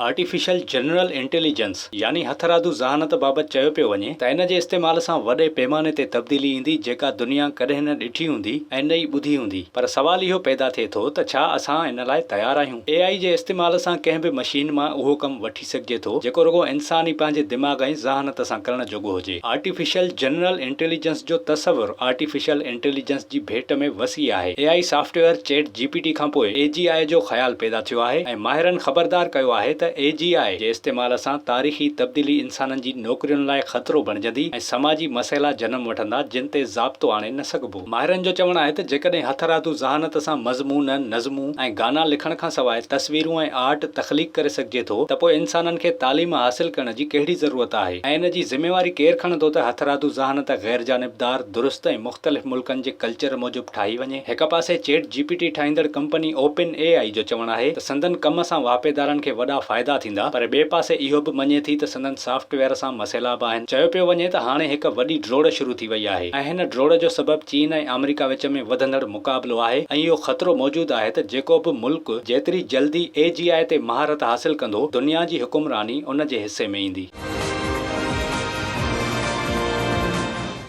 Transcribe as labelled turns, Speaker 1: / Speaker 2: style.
Speaker 1: Artificial general intelligence यानी हथरादू ज़हानत बाबत चयो पियो वञे त इन जे इस्तेमाल सां वॾे पैमाने ते तब्दीली ईंदी जेका दुनिया कॾहिं न ॾिठी हूंदी ऐं न ई ॿुधी हूंदी। पर सवाल इहो पैदा थिए थो त छा असां इन लाइ तयारु आहियूं? AI जे इस्तेमाल सां कंहिं बि मशीन मां उहो कमु वठी सघिजे थो जेको रुॻो इंसान ई पंहिंजे दिमाग़ ऐं ज़हानत सां करण जोॻो हुजे। आर्टिफिशियल जनरल इंटेलिजेंस जो तसवुरु आर्टिफिशियल इंटेलिजेंस जी भेट में वसी आहे। AI सॉफ्टवेयर चैट GPT खां पोइ AGI जो ख़्यालु पैदा थियो आहे ऐं माहिरनि ख़बरदार कयो आहे त AGI जे इस्तेमाल सां तारीख़ी तब्दीली इंसाननि जी नौकरियुनि लाइ ख़तरो बणिजंदी ऐं समाजी मसइला जनम वठंदा जिन ते ज़ाब्तो आणे न सघिबो। माहिरनि जो चवणु आहे त जेकॾहिं हथरादू ज़हानत सां मज़मून, नज़मूं ऐं गाना लिखण खां सवाइ तस्वीरूं ऐं आर्ट तख़लीक़ करे सघिजे थो त पोइ इंसाननि खे तालीम हासिल करण जी कहिड़ी ज़रूरत आहे ऐं इन जी ज़िम्मेवारी केरु खणंदो त हथरादू ज़हानत गैर जानिबदार, दुरुस्त ऐं मुख़्तलिफ़ मुल्कनि जे कल्चर मूजिबि ठाही वञे। हिक पासे चैट GPT ठाहींदड़ कंपनी ओपन AI जो चवणु आहे त संदन कम सां वापेदारनि खे वॾा फ़ाइदा थींदा, पर ॿिए पासे इहो बि मञे थी त संदन सॉफ्टवेयर सां मसइला बि आहिनि। चयो पियो वञे त हाणे हिक वॾी ड्रोड़ शुरू थी वई आहे ऐं हिन ड्रोड़ जो सबबु चीन ऐं अमेरिका विच में वधंदड़ मुक़ाबिलो आहे ऐं इहो ख़तरो मौजूदु आहे त जेको बि मुल्क जेतिरी जल्दी AGI ते महारत हासिल कंदो, दुनिया जी हुकुमरानी उन जे हिसे में ईंदी।